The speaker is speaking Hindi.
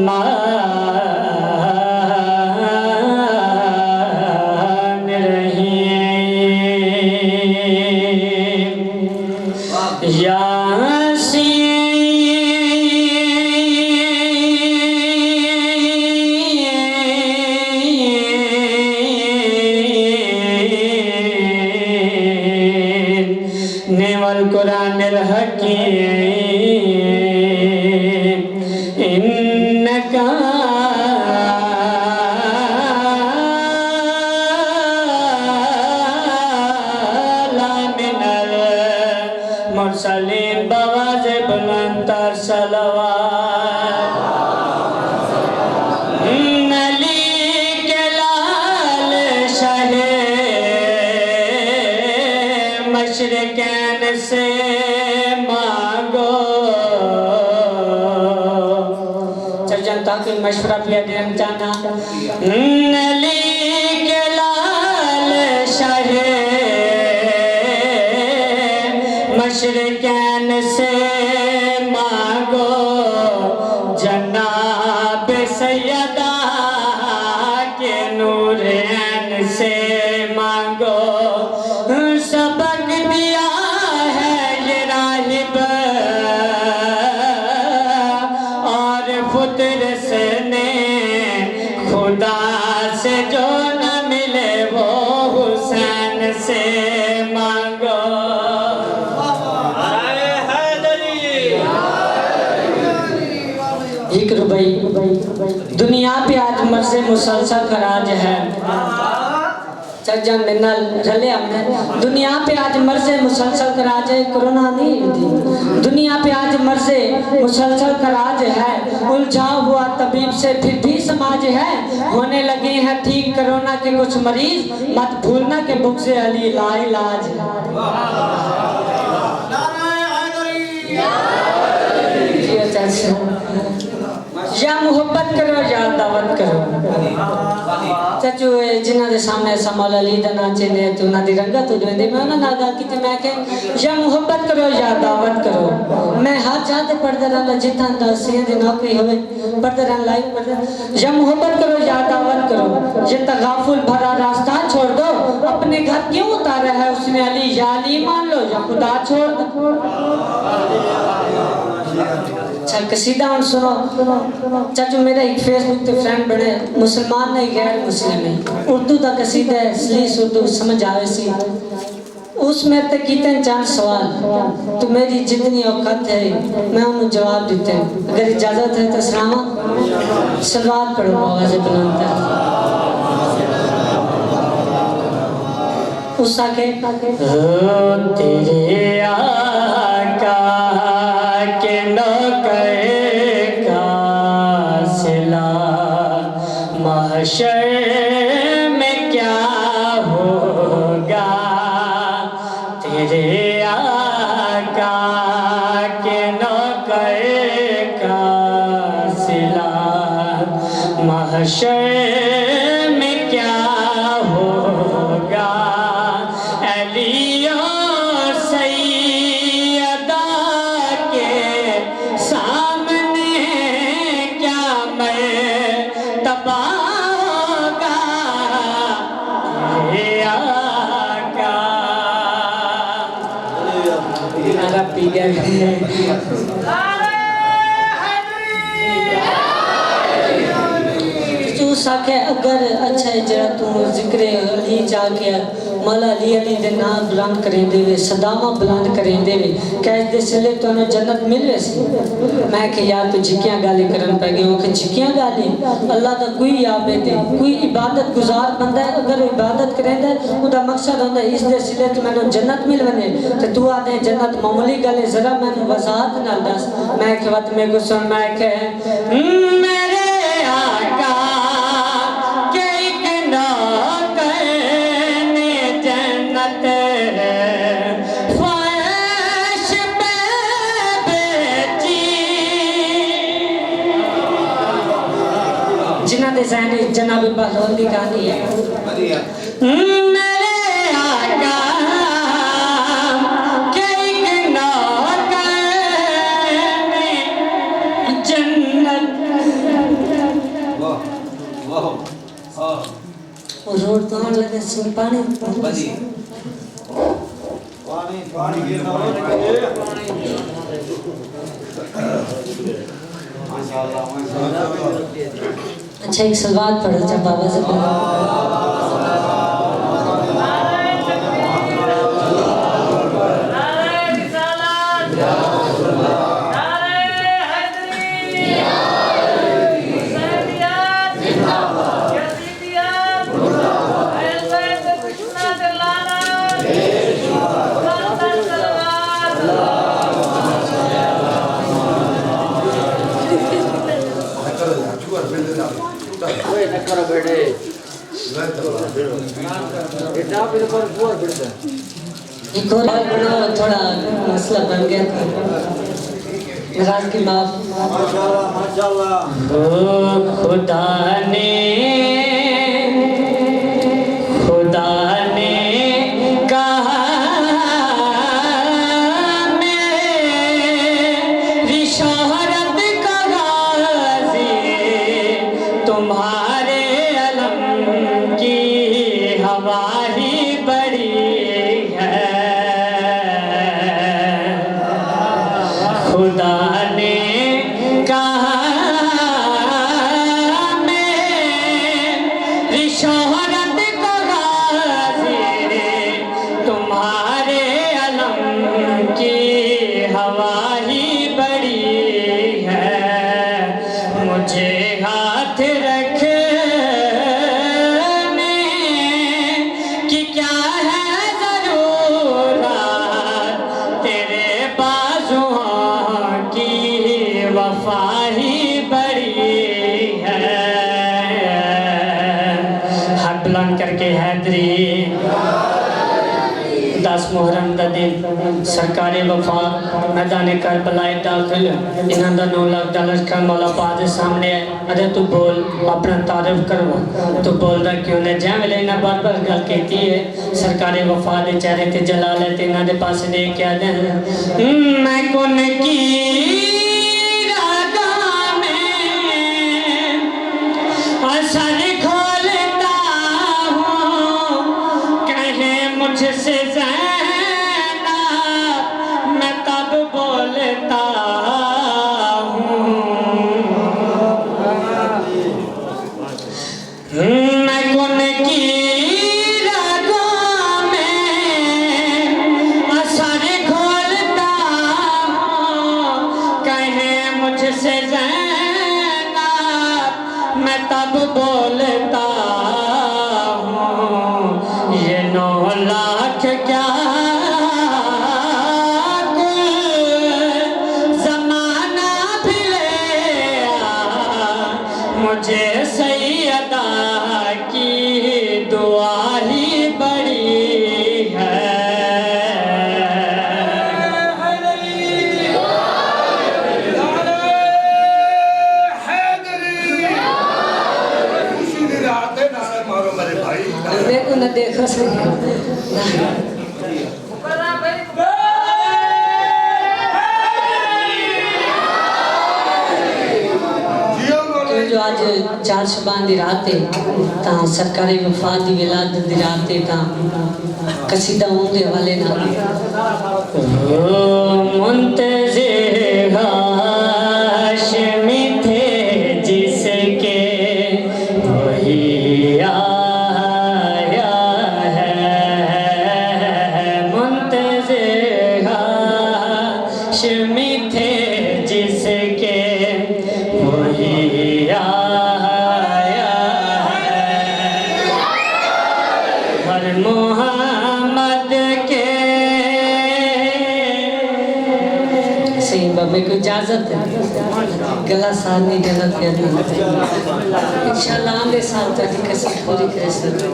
मान रहीम यासीन नेवल कुरानिल हकीम इन्नका लामिनल मुरसलीन बवाज़े बुलंदतर सलवात नली के लाल शहे मशरिकैन से मांगो चल जनता की मशवरा पिया देना चाहना नली के लाल शहे मशरिकैन से मांगो जनाब सैयदा के नूरैन से मांगो सबक दिया है ये राहिब और फुतरस ने खुदा से जो न मिले वो हुसैन से मांगो जिक्र भाई दुनिया पे आज मर्ज़े मुसलसल का राज है चर्चा मिनल रले हमने दुनिया पे आज मर्ज़े मुसलसल का राज है कोरोना नहीं थी दुनिया पे आज मर्ज़े मुसलसल का राज है उलझा हुआ तबीब से फिर भी समाज है होने लगे हैं ठीक कोरोना के कुछ मरीज मत भूलना के बुक से अली लाइलाज या मोहब्बत करो या दावत करो चाचू जिन्हां दे सामने समल अली दा नाचे ने तू ना दी रंगत हो जांदी मैं ना गल की ते मैं के या मोहब्बत करो या दावत करो मैं हर जगह ते पढ़दा रहंदा जिथां दा सी दी नौकरी होवे पढ़दा रहन लाइक पढ़दा या मोहब्बत करो या दावत करो ये तगाफुल भरा रास्ता छोड़ दो अपने घर क्यों उतारा है उसने अली या अली मान लो या खुदा छोड़ दो चल कसीदा हम सुनो चाचू मेरा एक फेसबुक पे फ्रेंड बने मुसलमान नहीं गैर मुस्लिम है उर्दू का कसीदा है सलीस उर्दू समझ आवे सी उसमें ते कीते चार सवाल तो मेरी जितनी औकात है मैं उन्हें जवाब देते हैं अगर इजाजत है तो सलामा सलवात पढ़ो आवाज़ बुलंद उस आके तेरे आका के नौकर का सिला महशर में क्या होगा तेरे आका के नौकर का सिला महशर में क्या होगा अगर अच्छा है जरा तू जिक्र अली जाके मौला अली अली दे नाम बुलंद करें देवे सदामा बुलंद करें देवे कैस दे सिले तो न जन्नत मिल वैसी मैं के यार तू झिकियां गाली करन पे गए वो के झिकियां गाली अल्लाह दा कोई याबे दे कोई इबादत गुजार बंदा है अगर इबादत करेंदा उदा मकसद होंदा इस दे सिले तो मैंने जन्नत मिल वने ते तू आदे जन्नत मामूली गल जरा मैंने वजाहत नाल दस मैं के वत में को सुन मैं के मेरे आका जनाब बहलोल की कहानी है मेरे आका के नौकर में जन्नत जोर तो आने लगा सिंह पानी पानी पानी अच्छा एक सलवार पढ़ो जब बाबा से करो बेटे एक और बनाओ थोड़ा मसला बन गया था नाराज की माफ माशाल्लाह खुदा ने कहा मेरी शोहरत का गाज़ी तुम्हारे अलम की हवा ही बड़ी है खुदा ने कहा मेरी शोहरत को गाज़ी तुम्हारे अलम की हवा ही बड़ी है मुझे हाथ रखने की क्या है ज़रूरत तेरे बाजुओं की वफा ही बड़ी है हाथ बुलंद करके हैदरी 10 मुहर्रम का दिन सरकारी वफा मैदान करबला दाखिल इन्हों का $9 लाख का मौला पा दे सामने है अरे तू बोल अपना तारीफ करवा तू बोल रहा क्यों ने जै वेले इन्हें बार बार गल की है सरकारी वफा के चेहरे ते जलाल है इन्हों के पास ने क्या दे मैं कौन की असर खोलता हूँ कहे मुझसे ज़ैना मैं तब बोलता हूँ मैं कौन की रागों में असर खोलता हूँ कहे मुझसे ज़ैना मैं तब बोलता हूँ ये 9 लाख क्या ज़माना भी ले मुझे सैयदा की दुआ ही बड़ी है देखो न देखो सही जो आज 4 शबान दी रात है ता सरकारी वफात दी विलादत दी रात है ता कसीदा होंगे वाले ना मुंतज़िर हाशमी थे जिसके वही आया है मुंतज़िर हाशमी थे जिसके वही आया हर मोहम्मद के सही बाबे को इजाजत है गला साथ नहीं देना इंशाल्लाह आगे साल तक कैसे पूरी कर सकते